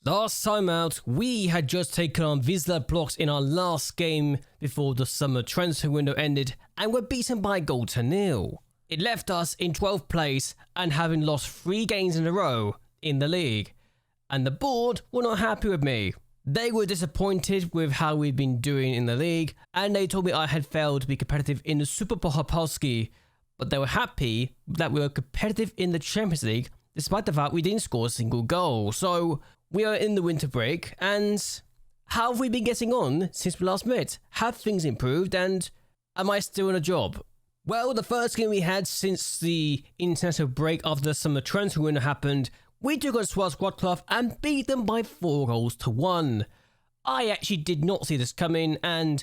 Last time out, we had just taken on JLAB Blocks in our last game before the summer transfer window ended and were beaten by a goal to nil. It left us in 12th place and having lost 3 games in a row in the league. And the board were not happy with me. They were disappointed with how we'd been doing in the league and they told me I had failed to be competitive in the Super Pucharski, but they were happy that we were competitive in the Champions League despite the fact we didn't score a single goal. So we are in the winter break, and how have we been getting on since we last met? Have things improved, and am I still in a job? Well, the first game we had since the international break after the summer transfer window happened, we took on Squad Club and beat them by 4 goals to 1. I actually did not see this coming, and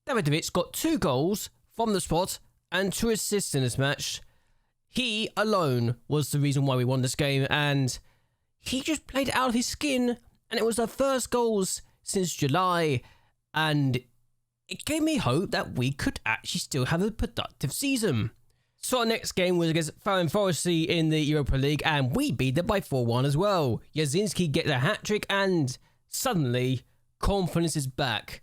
Davidovic got 2 goals from the spot and 2 assists in this match. He alone was the reason why we won this game, and he just played out of his skin, and it was our first goals since July, and it gave me hope that we could actually still have a productive season. So our next game was against Farin Forestry in the Europa League, and we beat them by 4-1 as well. Jasinski gets a hat-trick, and suddenly, confidence is back.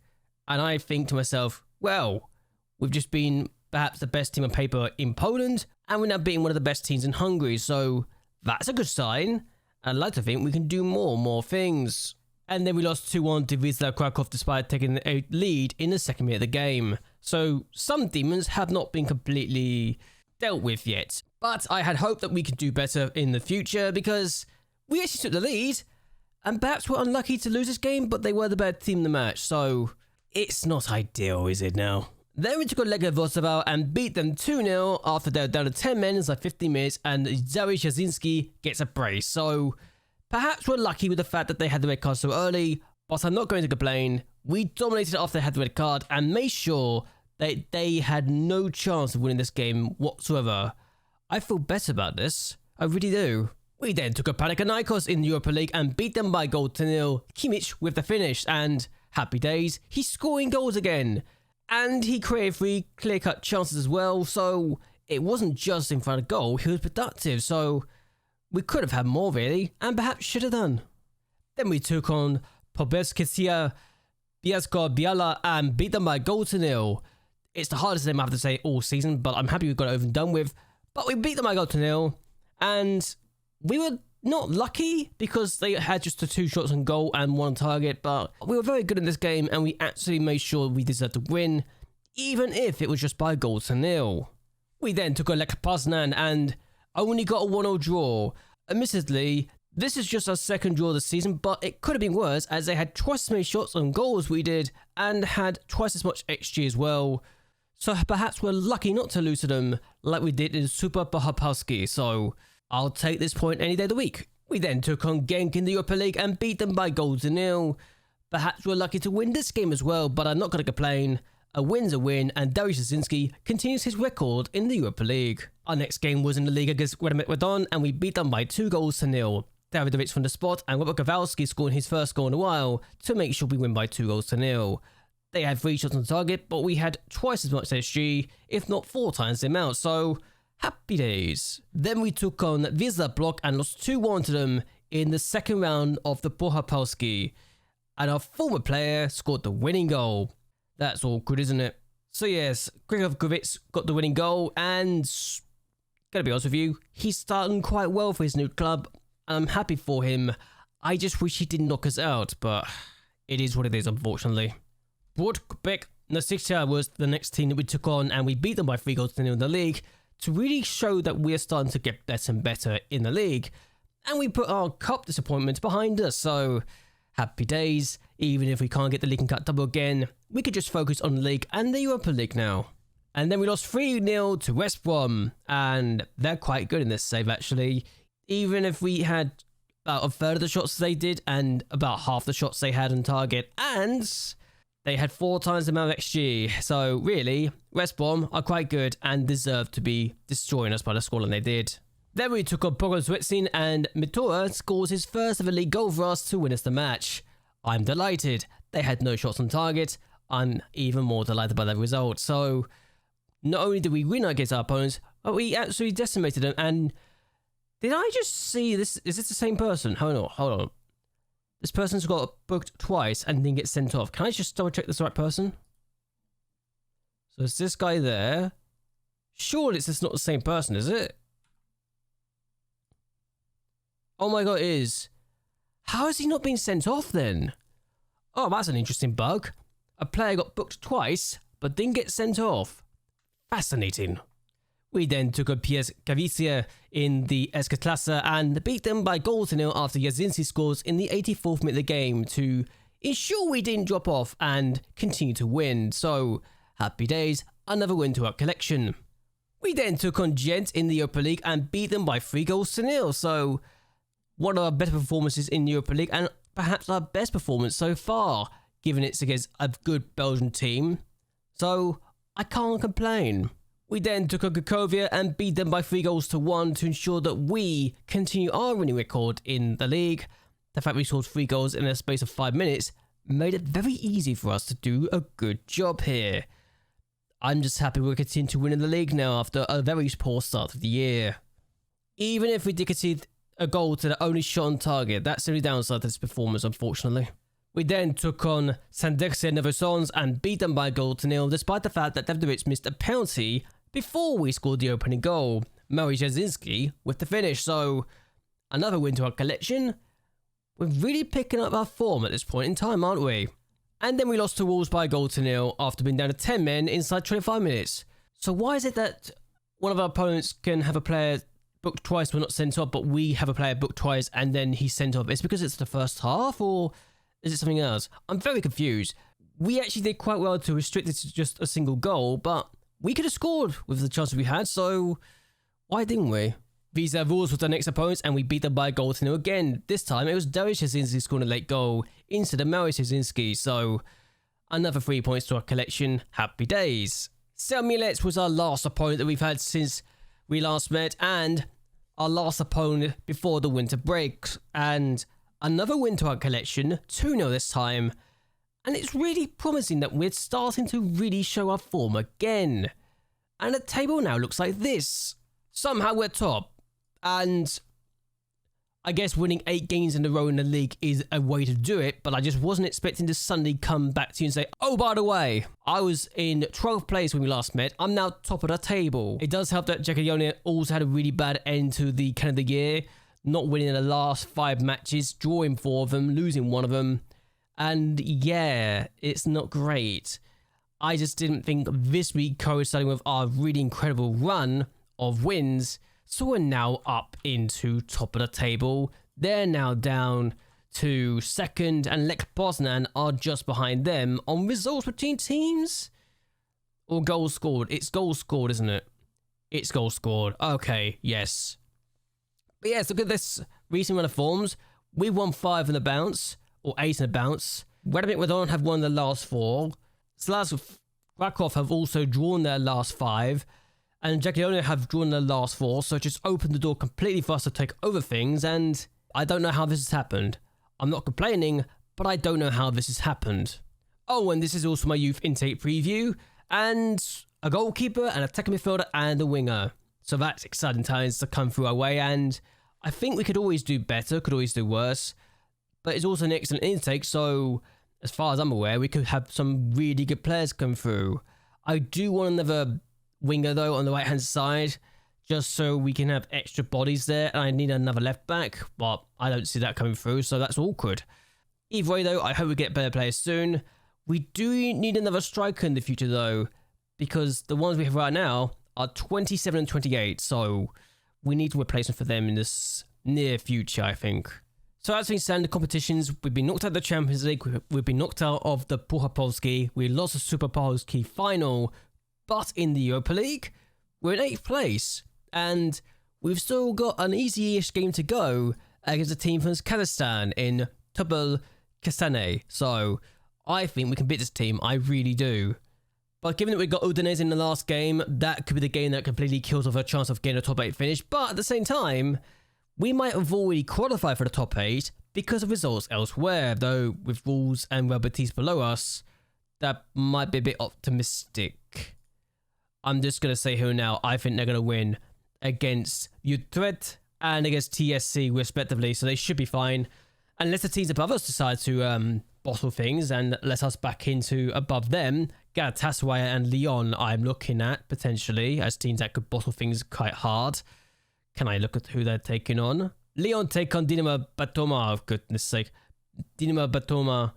And I think to myself, well, we've just been perhaps the best team on paper in Poland, and we're now beating one of the best teams in Hungary, so that's a good sign. I'd like to think we can do more things. And then we lost 2-1 to Wisla Krakow despite taking a lead in the second minute of the game. So some demons have not been completely dealt with yet. But I had hoped that we could do better in the future because we actually took the lead. And perhaps we're unlucky to lose this game, but they were the better team in the match. So it's not ideal, is it now? Then we took on Lega Vosoval and beat them 2-0 after they were down to 10 men in like 15 minutes and Zoe Jasinski gets a brace. So perhaps we're lucky with the fact that they had the red card so early, but I'm not going to complain. We dominated after they had the red card and made sure that they had no chance of winning this game whatsoever. I feel better about this. I really do. We then took on Panathinaikos in the Europa League and beat them by 0-0. Kimmich with the finish, and happy days, he's scoring goals again. And he created 3 clear-cut chances as well, so it wasn't just in front of goal, he was productive, so we could have had more really, and perhaps should have done. Then we took on Pobevskaya Bielsko Biala and beat them by 0-0. It's the hardest name I have to say all season, but I'm happy we got it over and done with. But we beat them by 0-0, and we were not lucky because they had just the 2 shots on goal and 1 target, but we were very good in this game and we actually made sure we deserved to win, even if it was just by 0-0. We then took on Lech Poznan and only got a 1-0 draw. Admittedly, this is just our second draw this season, but it could have been worse as they had twice as many shots on goal as we did and had twice as much XG as well. So perhaps we're lucky not to lose to them like we did in Super Pucharski, so I'll take this point any day of the week. We then took on Genk in the Europa League and beat them by 0-0. Perhaps we're lucky to win this game as well, but I'm not going to complain. A win's a win, and Dariusz Jasinski continues his record in the Europa League. Our next game was in the league against Wedon, and we beat them by 2-0. Davidovic from the spot, and Robert Kowalski scoring his first goal in a while to make sure we win by 2-0. They had 3 shots on target, but we had twice as much SG, if not 4 times the amount, so happy days. Then we took on JLAB Block and lost 2-1 to them in the second round of the Pucharski. And our former player scored the winning goal. That's all good, isn't it? So yes, Grigov Grovitz got the winning goal, and gotta be honest with you, he's starting quite well for his new club. I'm happy for him. I just wish he didn't knock us out, but it is what it is, unfortunately. Brodkbek Nasicia was the next team that we took on, and we beat them by 3-0 in the league to really show that we're starting to get better and better in the league. And we put our cup disappointment behind us, so happy days. Even if we can't get the League and Cup double again, we could just focus on the league and the Europa League now. And then we lost 3-0 to West Brom, and they're quite good in this save actually. Even if we had about a third of the shots they did and about half the shots they had on target, and they had 4 times the amount of XG. So really, West Brom are quite good and deserve to be destroying us by the scoreline they did. Then we took on Pogoswetsin, and Mitora scores his first ever league goal for us to win us the match. I'm delighted. They had no shots on target. I'm even more delighted by that result. So not only did we win against our opponents, but we absolutely decimated them. And did I just see this? Is this the same person? Hold on. This person's got booked twice and then get sent off. Can I just double check this the right person? So it's this guy there. Surely it's just not the same person, is it? Oh my god, it is. How has he not been sent off then? Oh, that's an interesting bug. A player got booked twice, but didn't get sent off. Fascinating. We then took on PS Galicia in the Escatlasa and beat them by goal to nil after Jasinski scores in the 84th minute of the game to ensure we didn't drop off and continue to win. So, happy days, another win to our collection. We then took on Gent in the Europa League and beat them by 3 goals to nil. So, one of our better performances in the Europa League and perhaps our best performance so far, given it's against a good Belgian team. So, I can't complain. We then took on Cracovia and beat them by 3 goals to 1 to ensure that we continue our winning record in the league. The fact we scored 3 goals in a space of 5 minutes made it very easy for us to do a good job here. I'm just happy we're continuing to win in the league now after a very poor start of the year. Even if we did concede a goal to the only shot on target, that's the only downside to this performance, unfortunately. We then took on Sandersia Neversons and beat them by a goal to nil, despite the fact that Devdovic missed a penalty before we scored the opening goal. Mary Jasinski with the finish, so another win to our collection. We're really picking up our form at this point in time, aren't we? And then we lost to Wolves by a goal to nil after being down to 10 men inside 25 minutes. So why is it that one of our opponents can have a player booked twice but not sent off, but we have a player booked twice and then he's sent off? Is it because it's the first half, or is it something else? I'm very confused. We actually did quite well to restrict it to just a single goal, but we could have scored with the chances we had, so why didn't we? These are Wolves with our next opponents, and we beat them by a goal to nil again. This time, it was Dariusz Jasinski scoring a late goal instead of Mariusz Jasinski, so another 3 points to our collection. Happy days. Selmielec was our last opponent that we've had since we last met, and our last opponent before the winter break. And another win to our collection, 2-0 this time. And it's really promising that we're starting to really show our form again. And the table now looks like this. Somehow we're top. And I guess winning 8 games in a row in the league is a way to do it, but I just wasn't expecting to suddenly come back to you and say, oh, by the way, I was in 12th place when we last met. I'm now top of the table. It does help that Jagiellonian also had a really bad end to the kind of the year, not winning the last 5 matches, drawing 4 of them, losing 1 of them. And yeah, it's not great. I just didn't think this week coinciding with our really incredible run of wins. So we're now up into top of the table. They're now down to 2nd, and Lech Poznan are just behind them on results between teams. Or goals scored. It's goals scored, isn't it? It's goals scored. Okay, yes. But yes, look at this recent run of forms. We won 5 in the bounce, or 8 in the bounce. Radomir Wadon have won the last 4. Slazov Krakow have also drawn their last 5. And Jagiellonia have drawn their last 4, so it just opened the door completely for us to take over things, and I don't know how this has happened. I'm not complaining, but I don't know how this has happened. Oh, and this is also my youth intake preview, and a goalkeeper, an attacking midfielder, and a winger. So that's exciting times to come through our way, and I think we could always do better, could always do worse, but it's also an excellent intake, so as far as I'm aware, we could have some really good players come through. I do want another winger though on the right hand side, just so we can have extra bodies there, and I need another left back, but I don't see that coming through, so that's awkward. Either way though, I hope we get better players soon. We do need another striker in the future though, because the ones we have right now are 27 and 28, so we need a replacement for them in this near future, I think. So as things stand in the competitions, we've been knocked out of the Champions League, we've been knocked out of the Puchar Polski, we lost the Super Polski final, but in the Europa League, we're in 8th place, and we've still got an easy-ish game to go against a team from Kazakhstan in Tubal Kastane. So I think we can beat this team, I really do. But given that we got Udinese in the last game, that could be the game that completely kills off our chance of getting a top 8 finish. But at the same time, we might have already qualified for the top 8 because of results elsewhere, though with Wolves and Real Betis below us, that might be a bit optimistic. I'm just going to say here now, I think they're going to win against Utrecht and against TSC respectively, so they should be fine. unless the teams above us decide to bottle things and let us back into above them. Galatasaray and Lyon I'm looking at potentially as teams that could bottle things quite hard. Can I look at who they're taking on? Lyon take on Dinamo Batoma, oh goodness sake. Dinamo Batoma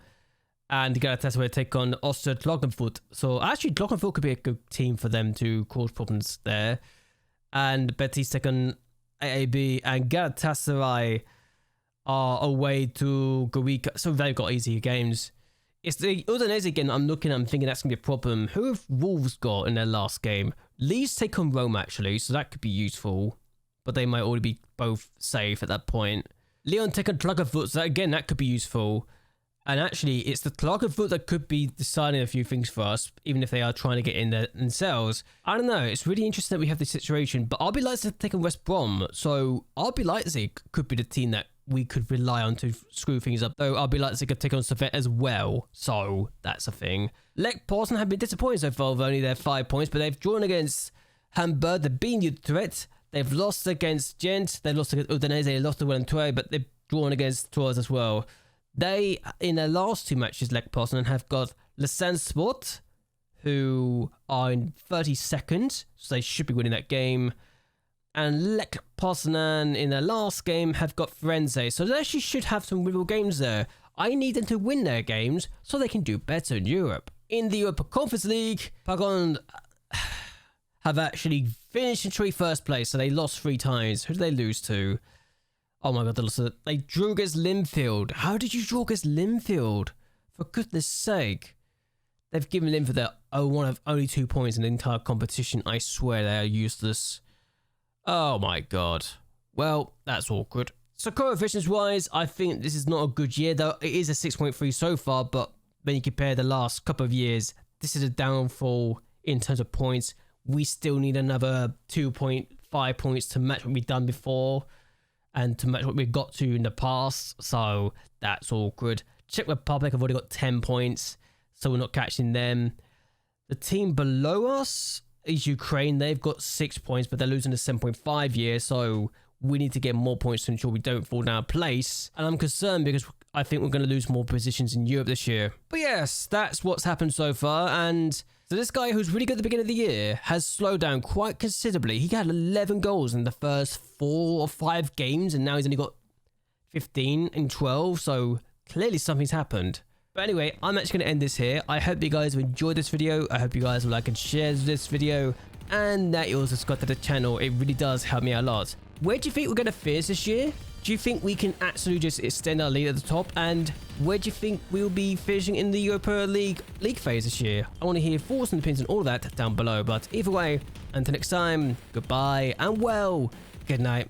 and Galatasaray take on Osterd Klagenfurt. So actually Klagenfurt could be a good team for them to cause problems there. And Betis take on AAB and Galatasaray are away to Gorica. So they've got easier games. It's the Udinese game I'm looking at. I'm thinking that's going to be a problem. Who have Wolves got in their last game? Leeds take on Rome actually, so that could be useful. But they might already be both safe at that point. Lyon take on Klagenfurt, so again, that could be useful. And actually, it's the Klagenfurt that could be deciding a few things for us, even if they are trying to get in there themselves. I don't know, it's really interesting that we have this situation, but RB Leipzig take on West Brom, so RB Leipzig could be the team that we could rely on to screw things up, though RB Leipzig could take on Servette as well, so that's a thing. Lech Poznan have been disappointed so far with only their 5 points, but they've drawn against Hamburg, they've beaten Utrecht, they've lost against Gent, they've lost against Udinese, they lost to Wellington, but they've drawn against Tours as well. They, in their last 2 matches, Lech Poznan have got Lausanne Sport, who are in 32nd, so they should be winning that game. And Lech Poznan, in their last game, have got Firenze, so they actually should have some winnable games there. I need them to win their games so they can do better in Europe. In the Europa Conference League, Pagon have actually finished in 21st place, so they lost 3 times. Who did they lose to? Oh my god, they drew against Linfield. How did you draw against Linfield? For goodness sake. They've given Linfield one of only 2 points in the entire competition. I swear they are useless. Oh my god. Well, that's awkward. So coefficients wise, I think this is not a good year, though it is a 6.3 so far, but when you compare the last couple of years, this is a downfall in terms of points. We still need another 2.5 points to match what we've done before and to match what we got to in the past, so that's awkward. Czech Republic have already got 10 points, so we're not catching them. The team below us is Ukraine. They've got 6 points, but they're losing to 7.5 years, so we need to get more points to ensure we don't fall down a place. And I'm concerned because I think we're going to lose more positions in Europe this year. But yes, that's what's happened so far, and so this guy who's really good at the beginning of the year has slowed down quite considerably. He had 11 goals in the first 4 or 5 games, and now he's only got 15 in 12, so clearly something's happened. But anyway, I'm actually going to end this here. I hope you guys have enjoyed this video. I hope you guys will like and share this video, and that you also subscribe to the channel. It really does help me out a lot. Where do you think we're going to finish this year? Do you think we can actually just extend our lead at the top? And where do you think we'll be finishing in the Europa League phase this year? I want to hear your thoughts and opinions on all of that down below. But either way, until next time, goodbye and well, good night.